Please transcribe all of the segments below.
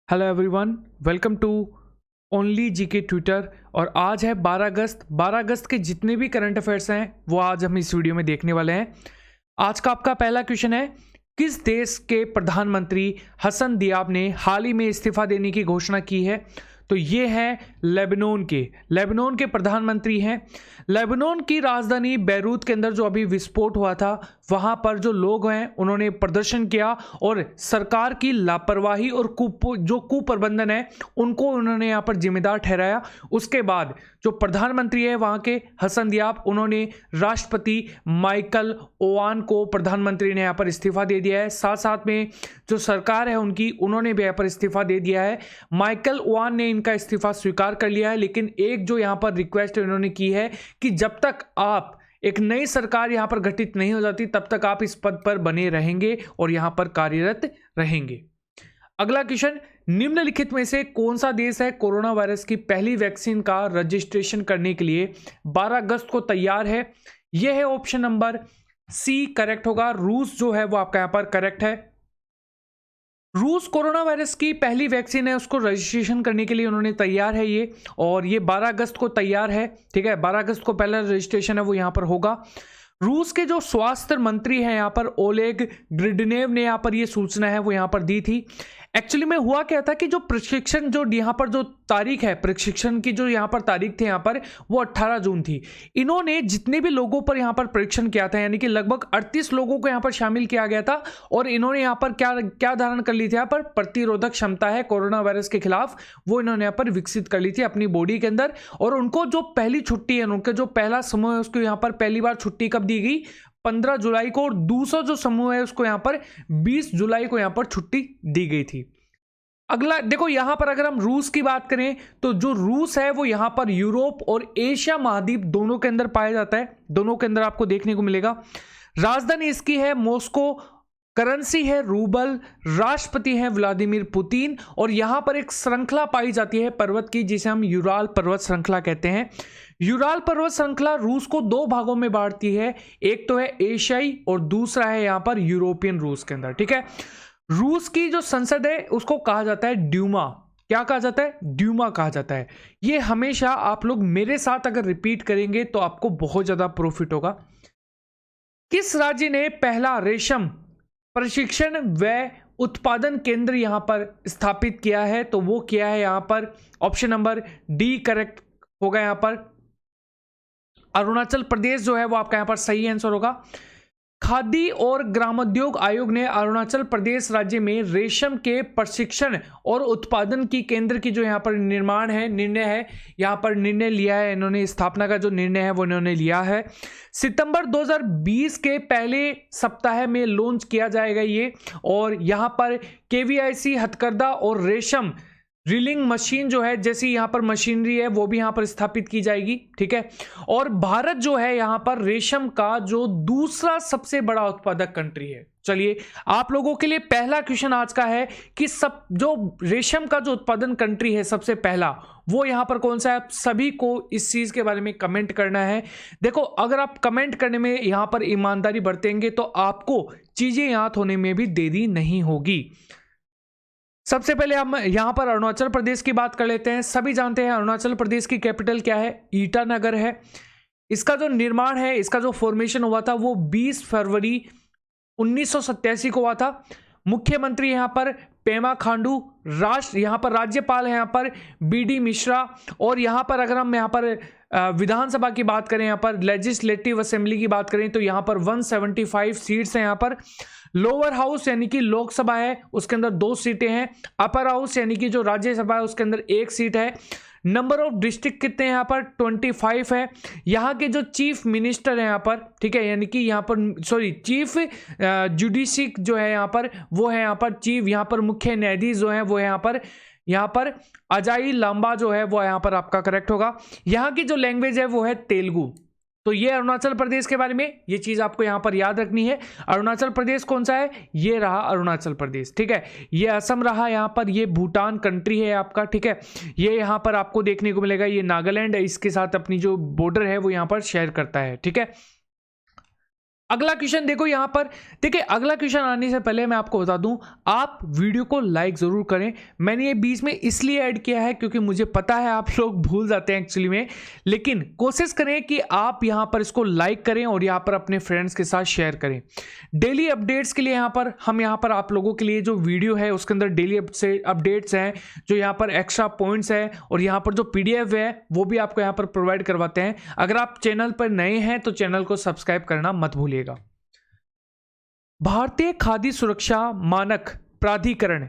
Hello everyone, welcome to only GK Twitter. और आज है 12 अगस्त। 12 अगस्त के जितने भी करंट अफेयर्स हैं वो आज हम इस वीडियो में देखने वाले हैं। आज का आपका पहला क्वेश्चन है, किस देश के प्रधानमंत्री हसन दियाब ने हाल ही में इस्तीफा देने की घोषणा की है? तो ये है लेबनान के प्रधानमंत्री हैं। लेबनान की राजधानी बैरूत के अंदर जो अभी विस्फोट हुआ था, वहां पर जो लोग हैं उन्होंने प्रदर्शन किया और सरकार की लापरवाही और जो कुप्रबंधन है उनको उन्होंने यहाँ पर जिम्मेदार ठहराया। उसके बाद जो प्रधानमंत्री है वहां के हसन दियाब, उन्होंने राष्ट्रपति माइकल ओवान को प्रधानमंत्री ने यहाँ पर इस्तीफा दे दिया है। साथ साथ में जो सरकार है उनकी, उन्होंने भी यहाँ पर इस्तीफा दे दिया है। माइकल ओवान ने इनका इस्तीफा स्वीकार कर लिया है, लेकिन एक जो यहाँ पर रिक्वेस्ट उन्होंने की है कि जब तक आप एक नई सरकार यहां पर गठित नहीं हो जाती तब तक आप इस पद पर बने रहेंगे और यहां पर कार्यरत रहेंगे। अगला क्वेश्चन, निम्नलिखित में से कौन सा देश है कोरोना वायरस की पहली वैक्सीन का रजिस्ट्रेशन करने के लिए 12 अगस्त को तैयार है? यह है ऑप्शन नंबर सी, करेक्ट होगा। रूस जो है वो आपका यहां पर करेक्ट है। रूस कोरोना वायरस की पहली वैक्सीन है, उसको रजिस्ट्रेशन करने के लिए उन्होंने तैयार है ये, और ये 12 अगस्त को तैयार है। ठीक है, 12 अगस्त को पहला रजिस्ट्रेशन है वो यहाँ पर होगा। रूस के जो स्वास्थ्य मंत्री हैं यहाँ पर ओलेग ग्रिडनेव ने यहाँ पर ये सूचना है वो यहाँ पर दी थी। एक्चुअली में हुआ क्या था कि जो प्रशिक्षण जो यहाँ पर जो तारीख है, प्रशिक्षण की जो यहाँ पर तारीख थी यहाँ पर वो 18 जून थी। इन्होंने जितने भी लोगों पर यहाँ पर परीक्षण किया था, यानी कि लगभग 38 लोगों को यहाँ पर शामिल किया गया था, और इन्होंने यहाँ पर क्या धारण कर ली थी, यहाँ पर प्रतिरोधक क्षमता है कोरोना वायरस के खिलाफ, वो इन्होंने यहाँ पर विकसित कर ली थी अपनी बॉडी के अंदर। और उनको जो पहली छुट्टी है, उनका जो पहला समूह है उसको यहाँ पर पहली बार छुट्टी कब दी गई? 15 जुलाई को। और दूसरा जो समूह है उसको यहाँ पर 20 जुलाई को यहाँ पर छुट्टी दी गई थी। अगला देखो, यहां पर अगर हम रूस की बात करें तो जो रूस है वो यहां पर यूरोप और एशिया महाद्वीप दोनों के अंदर पाया जाता है, दोनों के अंदर आपको देखने को मिलेगा। राजधानी इसकी है मॉस्को, करेंसी है रूबल, राष्ट्रपति है व्लादिमीर पुतिन, और यहां पर एक श्रृंखला पाई जाती है पर्वत की जिसे हम यूराल पर्वत श्रृंखला कहते हैं। यूराल पर्वत श्रृंखला रूस को दो भागों में बांटती है, एक तो है एशियाई और दूसरा है यहां पर यूरोपियन रूस के अंदर। ठीक है, रूस की जो संसद है उसको कहा जाता है ड्यूमा। क्या कहा जाता है? ड्यूमा कहा जाता है। ये हमेशा आप लोग मेरे साथ अगर रिपीट करेंगे तो आपको बहुत ज्यादा प्रॉफिट होगा। किस राज्य ने पहला रेशम प्रशिक्षण व उत्पादन केंद्र यहां पर स्थापित किया है? तो वो किया है यहां पर ऑप्शन नंबर डी करेक्ट होगा। यहां पर अरुणाचल प्रदेश जो है वो आपका यहां पर सही आंसर होगा। खादी और ग्रामोद्योग आयोग ने अरुणाचल प्रदेश राज्य में रेशम के प्रशिक्षण और उत्पादन की केंद्र की जो यहाँ पर निर्णय है यहाँ पर निर्णय लिया है। इन्होंने स्थापना का जो निर्णय है वो इन्होंने लिया है। सितंबर 2020 के पहले सप्ताह में लॉन्च किया जाएगा ये, और यहाँ पर केवीआईसी हथकरघा और रेशम रीलिंग मशीन जो है, जैसी यहाँ पर मशीनरी है वो भी यहाँ पर स्थापित की जाएगी। ठीक है, और भारत जो है यहाँ पर रेशम का जो दूसरा सबसे बड़ा उत्पादक कंट्री है। चलिए, आप लोगों के लिए पहला क्वेश्चन आज का है कि सब जो रेशम का जो उत्पादन कंट्री है सबसे पहला, वो यहाँ पर कौन सा है? सभी को इस चीज के बारे में कमेंट करना है। देखो, अगर आप कमेंट करने में यहाँ पर ईमानदारी बरतेंगे तो आपको चीजें याद होने में भी देरी नहीं होगी। सबसे पहले हम यहां पर अरुणाचल प्रदेश की बात कर लेते हैं। सभी जानते हैं अरुणाचल प्रदेश की कैपिटल क्या है? ईटानगर है। इसका जो निर्माण है, इसका जो फॉर्मेशन हुआ था वो 20 फरवरी 1987 को हुआ था। मुख्यमंत्री यहां पर पेमा खांडू, यहां पर राज्यपाल है यहाँ पर बीडी मिश्रा, और यहां पर अगर हम यहाँ पर विधानसभा की बात करें, यहाँ पर लेजिस्लेटिव असेंबली की बात करें तो यहाँ पर 175 सीट्स हैं। यहाँ पर लोअर हाउस यानी कि लोकसभा है उसके अंदर 2 सीटें हैं। अपर हाउस यानी कि जो राज्यसभा है उसके अंदर 1 सीट है। नंबर ऑफ डिस्ट्रिक्ट कितने हैं यहाँ पर? 25 है। यहाँ के जो चीफ मिनिस्टर है यहाँ पर, ठीक है, यानी कि यहाँ पर चीफ जुडिशरी जो है यहाँ पर वो है यहाँ पर चीफ, यहाँ पर मुख्य न्यायाधीश जो है वो है यहाँ पर अजाई लांबा जो है वो यहाँ पर आपका करेक्ट होगा। यहाँ की जो लैंग्वेज है वो है तेलुगु। तो ये अरुणाचल प्रदेश के बारे में ये चीज आपको यहां पर याद रखनी है। अरुणाचल प्रदेश कौन सा है? ये रहा अरुणाचल प्रदेश। ठीक है, ये असम रहा, यहां पर ये भूटान कंट्री है आपका। ठीक है, ये यहां पर आपको देखने को मिलेगा, ये नागालैंड इसके साथ अपनी जो बॉर्डर है वो यहां पर शेयर करता है। ठीक है, अगला क्वेश्चन देखो यहाँ पर। देखिए अगला क्वेश्चन आने से पहले मैं आपको बता दूं, आप वीडियो को लाइक जरूर करें। मैंने ये बीच में इसलिए ऐड किया है क्योंकि मुझे पता है आप लोग भूल जाते हैं एक्चुअली में, लेकिन कोशिश करें कि आप यहाँ पर इसको लाइक करें और यहाँ पर अपने फ्रेंड्स के साथ शेयर करें। डेली अपडेट्स के लिए यहाँ पर हम यहाँ पर आप लोगों के लिए जो वीडियो है उसके अंदर डेली अपडेट्स हैं, जो यहाँ पर एक्स्ट्रा पॉइंट्स हैं और यहाँ पर जो PDF है वो भी आपको यहाँ पर प्रोवाइड करवाते हैं। अगर आप चैनल पर नए हैं तो चैनल को सब्सक्राइब करना मत भूलिएगा। भारतीय खाद्य सुरक्षा मानक प्राधिकरण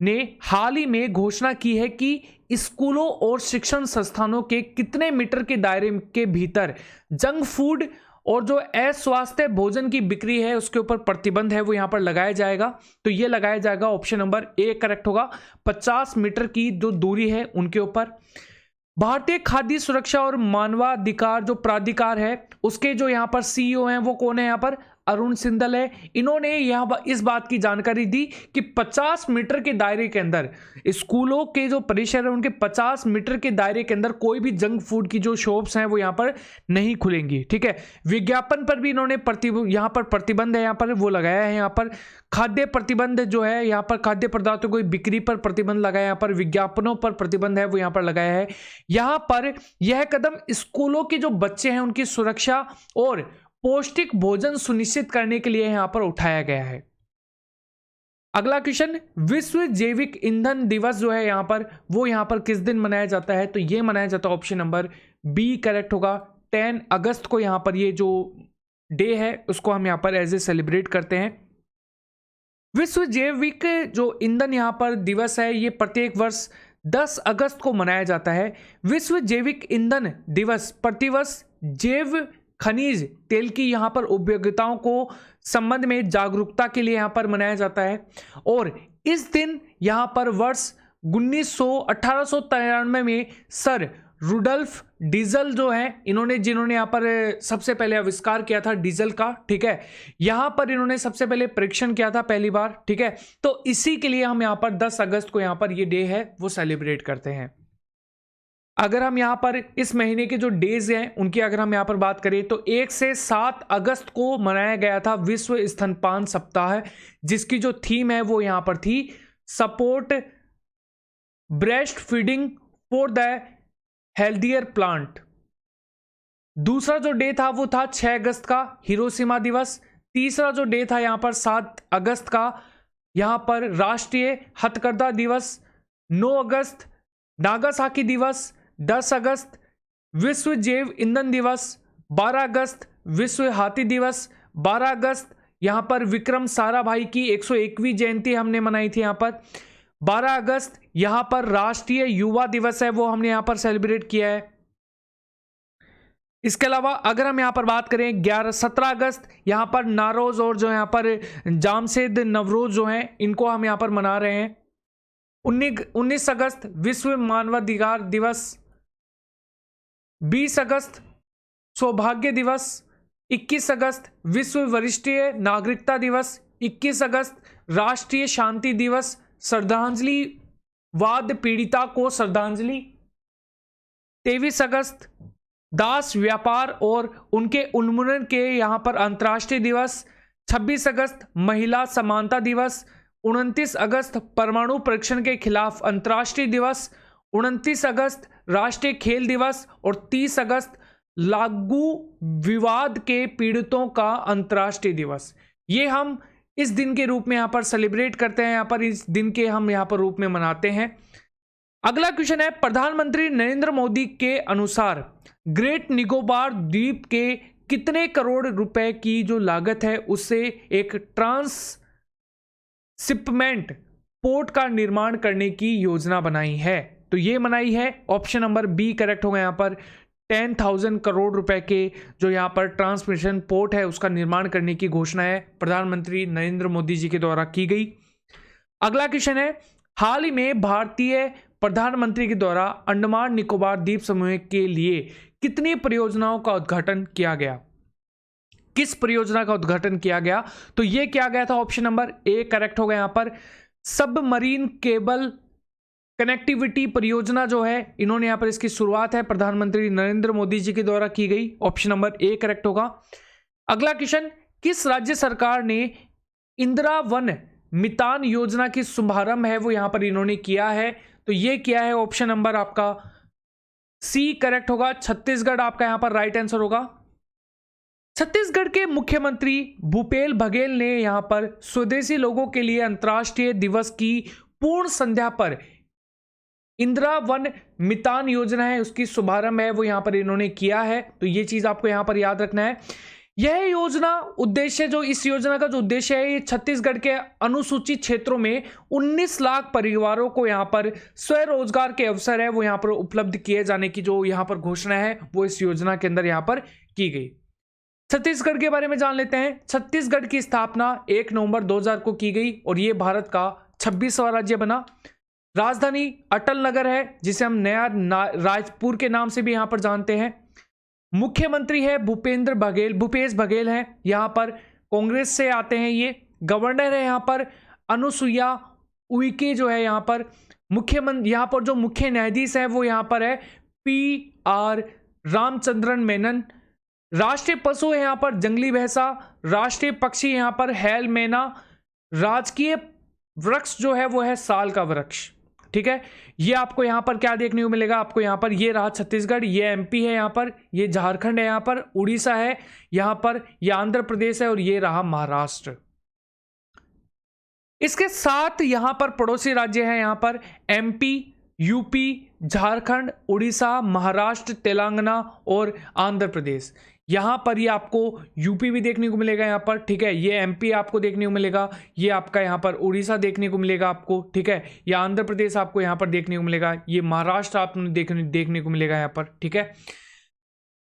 ने हाल ही में घोषणा की है कि स्कूलों और शिक्षण संस्थानों के कितने मीटर के दायरे के भीतर जंक फूड और जो अस्वास्थ्य भोजन की बिक्री है उसके ऊपर प्रतिबंध है वो यहां पर लगाया जाएगा। तो ये लगाया जाएगा, ऑप्शन नंबर ए करेक्ट होगा। 50 मीटर की जो दूरी है उनके ऊपर। भारतीय खाद्य सुरक्षा और मानवाधिकार जो प्राधिकार है उसके जो यहाँ पर CEO हैं वो कौन है, यहाँ पर अरुण सिंदल है। इन्होंने यहाँ इस बात की जानकारी दी कि 50 मीटर के दायरे के अंदर स्कूलों के जो परिसर है उनके 50 मीटर के दायरे के अंदर कोई भी जंक फूड की जो शॉप्स हैं वो यहाँ पर नहीं खुलेंगी। ठीक है, विज्ञापन पर भी इन्होंने यहाँ पर प्रतिबंध है यहाँ पर वो लगाया है। यहाँ पर खाद्य प्रतिबंध जो है, यहाँ पर खाद्य पदार्थों की बिक्री पर प्रतिबंध लगाया, यहाँ पर विज्ञापनों पर प्रतिबंध है वो यहाँ पर लगाया है। यहाँ पर यह कदम स्कूलों के जो बच्चे हैं उनकी सुरक्षा और पौष्टिक भोजन सुनिश्चित करने के लिए यहां पर उठाया गया है। अगला क्वेश्चन, विश्व जैविक ईंधन दिवस जो है यहां पर वो यहां पर किस दिन मनाया जाता है, तो ये मनाया जाता है, ऑप्शन नंबर बी करेक्ट होगा। 10 अगस्त को यहां पर ये जो डे है उसको हम यहां पर एज ए सेलिब्रेट करते हैं। विश्व जैविक जो ईंधन यहां पर दिवस है ये प्रत्येक वर्ष 10 अगस्त को मनाया जाता है। विश्व जैविक ईंधन दिवस प्रतिवर्ष जैव खनिज तेल की यहाँ पर उपयोगिताओं को संबंध में जागरूकता के लिए यहाँ पर मनाया जाता है। और इस दिन यहाँ पर वर्ष 1893 में सर रुडल्फ डीजल जो है जिन्होंने यहाँ पर सबसे पहले आविष्कार किया था डीजल का। ठीक है, यहाँ पर इन्होंने सबसे पहले परीक्षण किया था पहली बार। ठीक है, तो इसी के लिए हम यहाँ पर 10 अगस्त को यहाँ पर ये डे है वो सेलिब्रेट करते हैं। अगर हम यहाँ पर इस महीने के जो डेज हैं उनकी अगर हम यहाँ पर बात करें तो 1 से 7 अगस्त को मनाया गया था विश्व स्तनपान सप्ताह, जिसकी जो थीम है वो यहाँ पर थी support breast feeding for the healthier plant. दूसरा जो डे था वो था 6 अगस्त का हिरोशिमा दिवस। तीसरा जो डे था यहाँ पर 7 अगस्त का यहाँ पर राष्ट्रीय हथकरघा दिवस। 9 अगस्त नागासाकी दिवस। 10 अगस्त विश्व जैव ईंधन दिवस। 12 अगस्त विश्व हाथी दिवस। 12 अगस्त यहाँ पर विक्रम साराभाई की 101वीं जयंती हमने मनाई थी यहाँ पर। 12 अगस्त यहाँ पर राष्ट्रीय युवा दिवस है वो हमने यहाँ पर सेलिब्रेट किया है। इसके अलावा अगर हम यहाँ पर बात करें 17 अगस्त यहाँ पर नारोज और जो यहाँ पर जामशेद नवरोज जो हैं इनको हम यहाँ पर मना रहे हैं। 19 अगस्त विश्व मानवाधिकार दिवस। 20 अगस्त सौभाग्य दिवस। 21 अगस्त विश्व वरिष्ठ नागरिकता दिवस। 21 अगस्त राष्ट्रीय शांति दिवस, श्रद्धांजलि वाद पीड़िता को श्रद्धांजलि। 23 अगस्त दास व्यापार और उनके उन्मूलन के यहाँ पर अंतर्राष्ट्रीय दिवस। 26 अगस्त महिला समानता दिवस। 29 अगस्त परमाणु परीक्षण के खिलाफ अंतर्राष्ट्रीय दिवस। 29 अगस्त राष्ट्रीय खेल दिवस और 30 अगस्त लागू विवाद के पीड़ितों का अंतर्राष्ट्रीय दिवस। ये हम इस दिन के रूप में यहाँ पर सेलिब्रेट करते हैं, यहाँ पर इस दिन के हम यहाँ पर रूप में मनाते हैं। अगला क्वेश्चन है, प्रधानमंत्री नरेंद्र मोदी के अनुसार ग्रेट निकोबार द्वीप के कितने करोड़ रुपए की जो लागत है उससे एक ट्रांसशिपमेंट पोर्ट का निर्माण करने की योजना बनाई है, तो ये बनाई है, ऑप्शन नंबर बी करेक्ट होगा। यहाँ पर 10,000 करोड़ रुपए के जो यहाँ पर ट्रांसमिशन पोर्ट है उसका निर्माण करने की घोषणा है प्रधानमंत्री नरेंद्र मोदी जी के द्वारा की गई। अगला क्वेश्चन है, हाल ही में भारतीय प्रधानमंत्री के द्वारा अंडमान निकोबार द्वीप समूह के लिए कितनी परियोजनाओं का उद्घाटन किया गया? किस परियोजना का उद्घाटन किया गया? तो यह किया गया था, ऑप्शन नंबर ए करेक्ट होगा। यहाँ पर सबमरीन केबल कनेक्टिविटी परियोजना जो है इन्होंने यहाँ पर इसकी शुरुआत है प्रधानमंत्री नरेंद्र मोदी जी के द्वारा की गई, ऑप्शन नंबर ए करेक्ट होगा। अगला क्वेश्चन, किस राज्य सरकार ने इंदिरा वन मितान योजना की शुभारंभ है वो यहां पर इन्होंने किया है? तो ये किया है ऑप्शन नंबर आपका सी करेक्ट होगा, छत्तीसगढ़ आपका यहां पर राइट आंसर होगा। छत्तीसगढ़ के मुख्यमंत्री भूपेश बघेल ने यहां पर स्वदेशी लोगों के लिए अंतर्राष्ट्रीय दिवस की पूर्ण संध्या पर इंदिरा वन मितान योजना है उसकी शुभारंभ है वो यहां पर इन्होंने किया है। तो ये चीज आपको यहां पर याद रखना है। यह योजना उद्देश्य जो इस योजना का जो उद्देश्य है, ये छत्तीसगढ़ के अनुसूचित क्षेत्रों में 19 लाख परिवारों को यहां पर स्वरोजगार के अवसर है वो यहां पर उपलब्ध किए जाने की जो यहां पर घोषणा है वो इस योजना के अंदर यहां पर की गई। छत्तीसगढ़ के बारे में जान लेते हैं। छत्तीसगढ़ की स्थापना 1 नवंबर 2000 को की गई और यह भारत का 26वां राज्य बना। राजधानी अटल नगर है जिसे हम नया राजपुर के नाम से भी यहां पर जानते हैं। मुख्यमंत्री है भूपेश बघेल है, यहां पर कांग्रेस से आते हैं ये। गवर्नर है यहां पर अनुसुईया उइके जो है यहां पर। मुख्यमंत्री यहां पर जो मुख्य न्यायाधीश है वो यहां पर है PR रामचंद्रन मेनन। राष्ट्रीय पशु है यहां पर जंगली भैंसा। राष्ट्रीय पक्षी यहां पर हैल मैना। राजकीय वृक्ष जो है वो है साल का वृक्ष। ठीक है, ये आपको यहां पर क्या देखने को मिलेगा, आपको यहां पर ये रहा छत्तीसगढ़, ये MP है यहां पर, ये झारखंड है यहां पर, उड़ीसा है यहां पर, ये आंध्र प्रदेश है और ये रहा महाराष्ट्र। इसके साथ यहां पर पड़ोसी राज्य है यहां पर MP, UP, झारखंड, उड़ीसा, महाराष्ट्र, तेलंगाना और आंध्र प्रदेश। यहां पर ये आपको यूपी भी देखने को मिलेगा यहां पर। ठीक है, ये MP आपको देखने को मिलेगा, ये आपका यहां पर उड़ीसा देखने को मिलेगा आपको। ठीक है, ये आंध्र प्रदेश आपको यहां पर देखने को मिलेगा, ये महाराष्ट्र आपको देखने को मिलेगा यहां पर। ठीक है,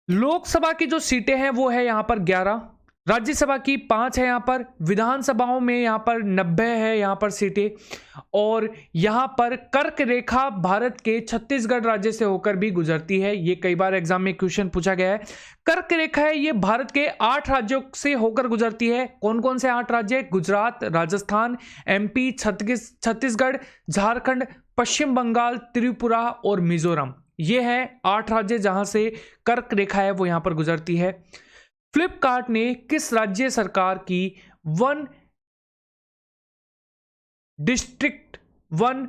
लोकसभा की जो सीटें हैं वो है यहां पर 11, राज्यसभा की 5 है यहां पर, विधानसभाओं में यहां पर 90 है यहां पर सीटें, और यहां पर कर्क रेखा भारत के छत्तीसगढ़ राज्य से होकर भी गुजरती है। ये कई बार एग्जाम में क्वेश्चन पूछा गया है। कर्क रेखा है ये भारत के 8 राज्यों से होकर गुजरती है। कौन कौन से 8 राज्य? गुजरात, राजस्थान, MP, छत्तीसगढ़, झारखंड, पश्चिम बंगाल, त्रिपुरा और मिजोरम। ये है 8 राज्य जहां से कर्क रेखा है वो यहां पर गुजरती है। फ्लिपकार्ट ने किस राज्य सरकार की वन डिस्ट्रिक्ट वन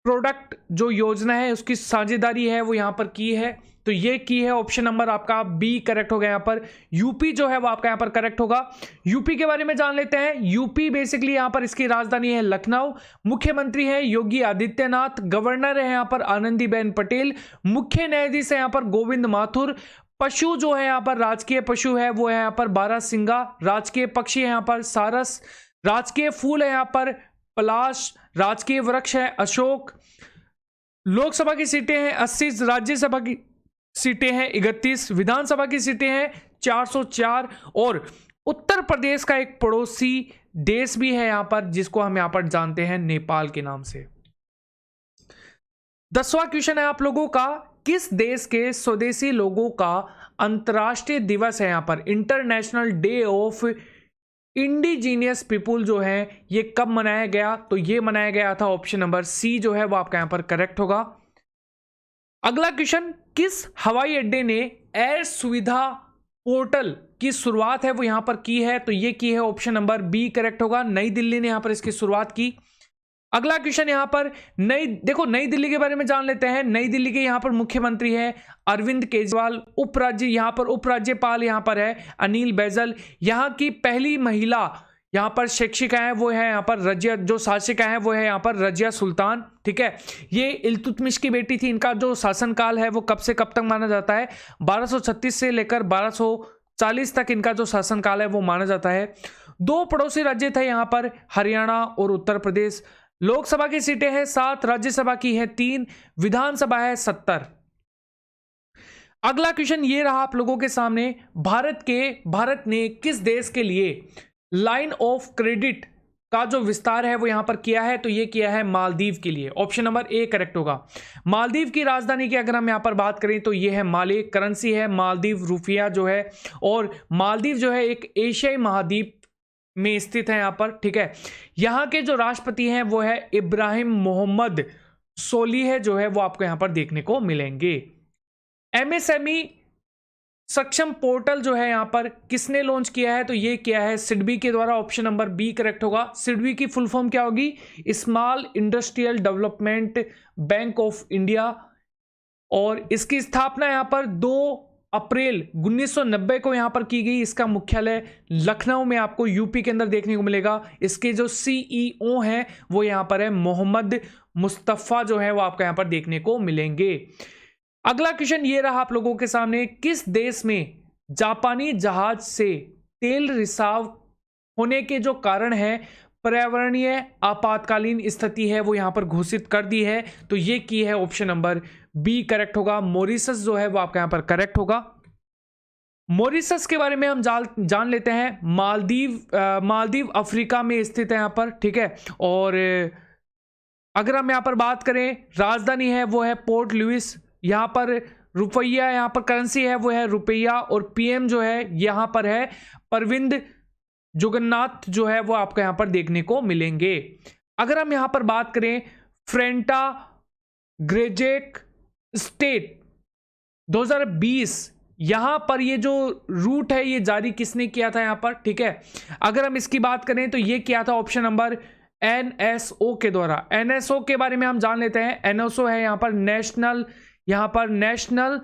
प्रोडक्ट जो योजना है उसकी साझेदारी है वो यहां पर की है? तो ये की है ऑप्शन नंबर आपका B करेक्ट होगा यहां पर। यूपी जो है वो आपका यहां पर करेक्ट होगा। यूपी के बारे में जान लेते हैं। यूपी बेसिकली यहां पर इसकी राजधानी है लखनऊ। मुख्यमंत्री है योगी आदित्यनाथ। गवर्नर है यहां पर आनंदीबेन पटेल। मुख्य न्यायाधीश है यहां पर गोविंद माथुर। पशु जो है यहां पर राजकीय पशु है वो है यहां पर बारहसिंगा। राजकीय पक्षी है यहां पर सारस। राजकीय फूल है यहां पर पलाश। राजकीय वृक्ष है अशोक। लोकसभा की सीटें हैं 80, राज्यसभा की सीटें हैं 31, विधानसभा की सीटें हैं 404 और उत्तर प्रदेश का एक पड़ोसी देश भी है यहां पर जिसको हम यहां पर जानते हैं नेपाल के नाम से। 10वां क्वेश्चन है आप लोगों का, किस देश के स्वदेशी लोगों का अंतर्राष्ट्रीय दिवस है यहां पर, international day of indigenous people जो है ये कब मनाया गया? तो ये मनाया गया था ऑप्शन नंबर C जो है वो आपका यहां पर करेक्ट होगा। अगला क्वेश्चन, किस हवाई अड्डे ने एयर सुविधा पोर्टल की शुरुआत है वो यहां पर की है? तो ये की है ऑप्शन नंबर B करेक्ट होगा। नई दिल्ली ने यहां पर इसकी शुरुआत की। अगला क्वेश्चन यहां पर नई दिल्ली के बारे में जान लेते हैं। नई दिल्ली के यहां पर मुख्यमंत्री है अरविंद केजरीवाल। उपराज्यपाल यहां पर है अनिल बैजल। यहां की पहली महिला यहां पर शिक्षिका है वो है यहां पर रजिया, जो शासिका है वो है यहां पर रजिया सुल्तान। ठीक है, ये इल्तुतमिश की बेटी थी। इनका जो शासनकाल है वो कब से कब तक माना जाता है? 1236 से लेकर 1240 तक इनका जो शासनकाल है वो माना जाता है। 2 पड़ोसी राज्य थे यहां पर, हरियाणा और उत्तर प्रदेश। लोकसभा की सीटें हैं 7, राज्यसभा की है 3, विधानसभा है 70। अगला क्वेश्चन ये रहा आप लोगों के सामने, भारत ने किस देश के लिए लाइन ऑफ क्रेडिट का जो विस्तार है वो यहां पर किया है? तो ये किया है मालदीव के लिए। ऑप्शन नंबर A करेक्ट होगा। मालदीव की राजधानी की अगर हम यहां पर बात करें तो ये है माले। करेंसी है मालदीव रुपया जो है, और मालदीव जो है एक एशियाई महाद्वीप में स्थित है यहां पर। ठीक है, यहां के जो राष्ट्रपति हैं वो है इब्राहिम मोहम्मद सोलिह जो है वो आपको यहां पर देखने को मिलेंगे। MSME सक्षम पोर्टल जो है यहाँ पर किसने लॉन्च किया है? तो ये किया है सिडबी के द्वारा। ऑप्शन नंबर बी करेक्ट होगा। सिडबी की फुल फॉर्म क्या होगी? Small industrial development bank of India. और इसकी स्थापना यहाँ पर 2 अप्रैल 1990 को यहाँ पर की गई। इसका मुख्यालय लखनऊ में आपको यूपी के अंदर देखने को मिलेगा। इसके जो सीईओ हैं वो यहाँ पर है मोहम्मद मुस्तफ़ा, जो है वो आपका यहाँ पर देखने को मिलेंगे। अगला क्वेश्चन ये रहा आप लोगों के सामने, किस देश में जापानी जहाज से तेल रिसाव होने के जो कारण है पर्यावरणीय आपातकालीन स्थिति है वो यहां पर घोषित कर दी है? तो ये की है ऑप्शन नंबर बी करेक्ट होगा। मॉरिशस जो है वो आपका यहां पर करेक्ट होगा। मॉरिशस के बारे में हम जान लेते हैं। मालदीव अफ्रीका में स्थित है यहां पर, ठीक है। और अगर हम यहां पर बात करें, राजधानी है वो है पोर्ट लुइस। यहाँ पर रुपया, यहाँ पर करेंसी है वो है रुपया। और पीएम जो है यहाँ पर है प्रविंद जुगन्नाथ, जो है वो आपको यहाँ पर देखने को मिलेंगे। अगर हम यहाँ पर बात करें, फ्रेंटा ग्रेजेक स्टेट 2020, यहाँ पर ये जो रूट है ये जारी किसने किया था यहाँ पर, ठीक है। अगर हम इसकी बात करें तो ये किया था ऑप्शन नंबर एनएसओ के द्वारा। एनएसओ के बारे में हम जान लेते हैं। एनएसओ है यहाँ पर नेशनल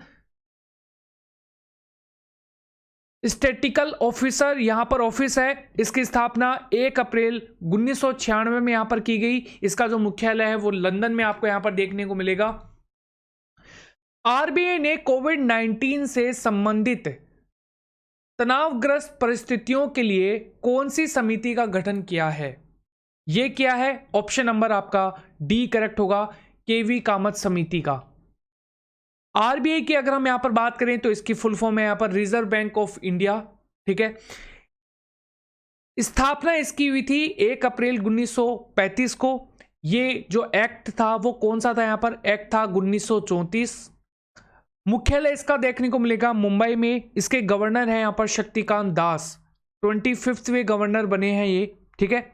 स्टैटिकल ऑफिसर, यहां पर ऑफिस है। इसकी स्थापना 1 अप्रैल 1996 में यहां पर की गई। इसका जो मुख्यालय है वो लंदन में आपको यहां पर देखने को मिलेगा। आरबीआई ने कोविड-19 से संबंधित तनावग्रस्त परिस्थितियों के लिए कौन सी समिति का गठन किया है? यह किया है ऑप्शन नंबर आपका डी करेक्ट होगा, केवी कामत समिति का। आरबीआई की अगर हम यहां पर बात करें तो इसकी फुल फॉर्म है यहां पर रिजर्व बैंक ऑफ इंडिया, ठीक है। स्थापना इसकी हुई थी 1 अप्रैल 1935 को। ये जो एक्ट था वो कौन सा था? यहां पर एक्ट था 1934। मुख्यालय इसका देखने को मिलेगा मुंबई में। इसके गवर्नर हैं यहां पर शक्तिकांत दास, 25वें गवर्नर बने हैं ये, ठीक है।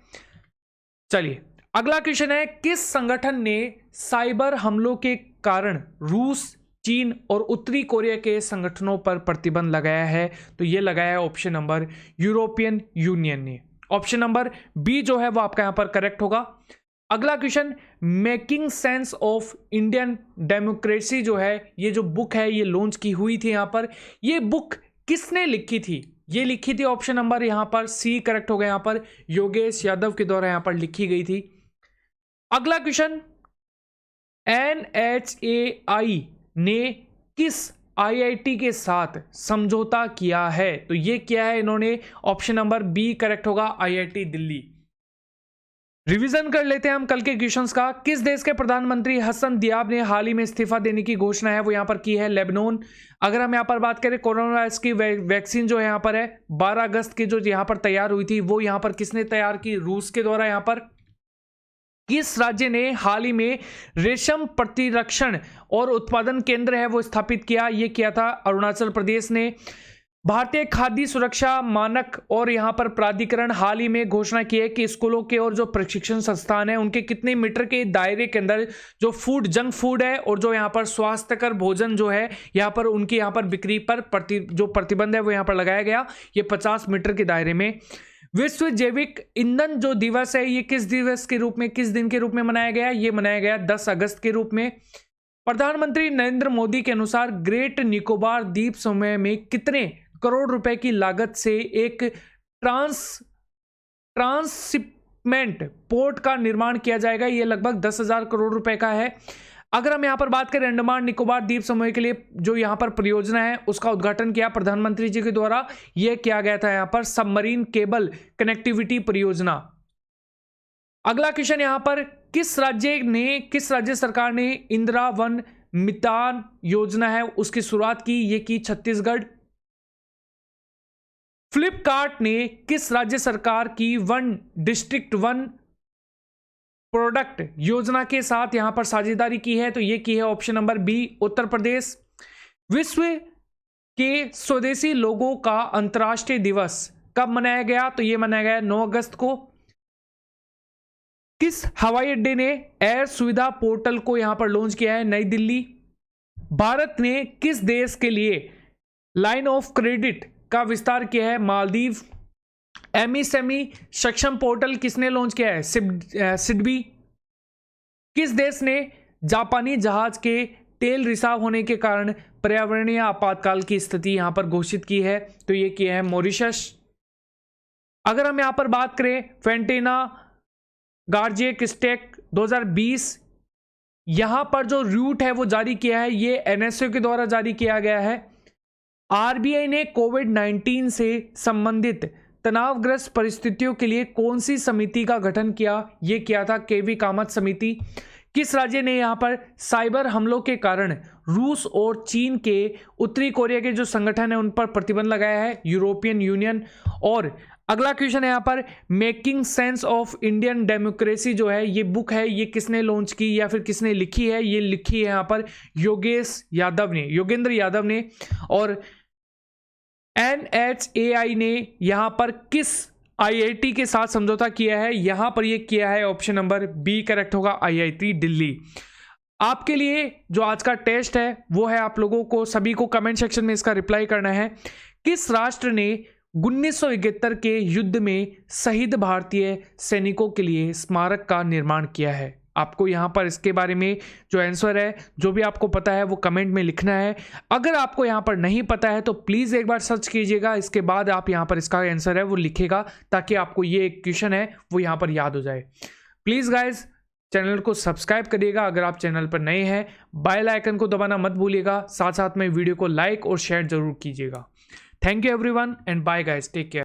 चलिए अगला क्वेश्चन है, किस संगठन ने साइबर हमलों के कारण रूस, चीन और उत्तरी कोरिया के संगठनों पर प्रतिबंध लगाया है? तो यह लगाया है ऑप्शन नंबर यूरोपियन यूनियन ने। ऑप्शन नंबर बी जो है वो आपका यहां पर करेक्ट होगा। अगला question, making sense of Indian democracy जो है, ये जो बुक है ये लॉन्च की हुई थी यहां पर। ये बुक किसने लिखी थी? ये लिखी थी ऑप्शन नंबर यहां पर सी करेक्ट होगा, यहां पर योगेश यादव के द्वारा यहां पर लिखी गई थी। अगला क्वेश्चन, NHAI ने किस आईआईटी के साथ समझौता किया है? तो ये किया है इन्होंने, ऑप्शन नंबर बी करेक्ट होगा, आईआईटी दिल्ली। रिवीजन कर लेते हैं हम कल के क्वेश्चंस का। किस देश के प्रधानमंत्री हसन दियाब ने हाल ही में इस्तीफा देने की घोषणा है वो यहां पर की है? लेबनान। अगर हम यहां पर बात करें, कोरोना वायरस की वैक्सीन जो यहां पर है 12 अगस्त की जो यहां पर तैयार हुई थी वो यहां पर किसने तैयार की? रूस के द्वारा। यहां पर किस राज्य ने हाल ही में रेशम प्रतिरक्षण और उत्पादन केंद्र है वो स्थापित किया? ये किया था अरुणाचल प्रदेश ने। भारतीय खाद्य सुरक्षा मानक और यहां पर प्राधिकरण हाल ही में घोषणा की है कि स्कूलों के और जो प्रशिक्षण संस्थान है उनके कितने मीटर के दायरे के अंदर जो फूड, जंक फूड है और जो यहां पर स्वास्थ्यकर भोजन जो है यहां पर उनकी यहां पर बिक्री पर जो प्रतिबंध है वो यहां पर लगाया गया, ये 50 मीटर के दायरे में। विश्व जैविक ईंधन जो दिवस है ये किस दिवस के रूप में, किस दिन के रूप में मनाया गया? ये मनाया गया 10 अगस्त के रूप में। प्रधानमंत्री नरेंद्र मोदी के अनुसार ग्रेट निकोबार द्वीप समूह में कितने करोड़ रुपए की लागत से एक ट्रांसशिपमेंट पोर्ट का निर्माण किया जाएगा? ये लगभग 10,000 करोड़ रुपए का है। अगर हम यहां पर बात करें, अंडमान निकोबार द्वीप समूह के लिए जो यहां पर परियोजना है उसका उद्घाटन किया प्रधानमंत्री जी के द्वारा। यह किया गया था यहां पर सबमरीन केबल कनेक्टिविटी परियोजना। अगला क्वेश्चन यहां पर, किस राज्य सरकार ने इंदिरा वन मितान योजना है उसकी शुरुआत की? ये की छत्तीसगढ़। फ्लिपकार्ट ने किस राज्य सरकार की वन डिस्ट्रिक्ट वन प्रोडक्ट योजना के साथ यहां पर साझेदारी की है? तो यह की है option number B, Uttar Pradesh. विश्व के स्वदेशी लोगों का अंतर्राष्ट्रीय दिवस कब मनाया गया? तो यह मनाया गया 9 अगस्त को। किस हवाई अड्डे ने एयर सुविधा पोर्टल को यहां पर लॉन्च किया है? नई दिल्ली। भारत ने किस देश के लिए लाइन ऑफ क्रेडिट का विस्तार किया है मालदीव। एमएसएमई सक्षम पोर्टल किसने लॉन्च किया है? सिडबी। किस देश ने जापानी जहाज के तेल रिसाव होने के कारण पर्यावरणीय आपातकाल की स्थिति यहां पर घोषित की है? तो ये किया है मॉरिशस। अगर हम यहां पर बात करें फेंटेना गार्जियक स्टेक 2020, यहां पर जो रूट है वो जारी किया है, ये एनएसओ के द्वारा जारी किया गया है। आरबीआई ने कोविड-19 से संबंधित तनावग्रस्त परिस्थितियों के लिए कौन सी समिति का गठन किया? ये किया था केवी कामत समिति। किस राज्य ने यहां पर साइबर हमलों के कारण रूस और चीन के उत्तरी कोरिया के जो संगठन है उन पर प्रतिबंध लगाया है? European union. और अगला क्वेश्चन है यहां पर making sense of Indian democracy जो है ये बुक है, ये किसने लॉन्च की या फिर किसने लिखी है? ये लिखी है यहां पर योगेंद्र यादव ने। और NHAI ने यहां पर किस IIT के साथ समझौता किया है? यहां पर ये किया है ऑप्शन नंबर बी करेक्ट होगा, IIT दिल्ली। आपके लिए जो आज का टेस्ट है वो है, आप लोगों को सभी को कमेंट सेक्शन में इसका रिप्लाई करना है। किस राष्ट्र ने 1971 के युद्ध में शहीद भारतीय सैनिकों के लिए स्मारक का निर्माण किया है? आपको यहाँ पर इसके बारे में जो आंसर है, जो भी आपको पता है वो कमेंट में लिखना है। अगर आपको यहाँ पर नहीं पता है तो प्लीज़ एक बार सर्च कीजिएगा, इसके बाद आप यहाँ पर इसका आंसर है वो लिखेगा, ताकि आपको ये एक क्वेश्चन है वो यहाँ पर याद हो जाए। प्लीज़ गाइज चैनल को सब्सक्राइब करिएगा अगर आप चैनल पर नए हैं, बेल आइकन को दबाना मत भूलिएगा, साथ साथ में वीडियो को लाइक और शेयर जरूर कीजिएगा। Thank you everyone and bye guys, take care.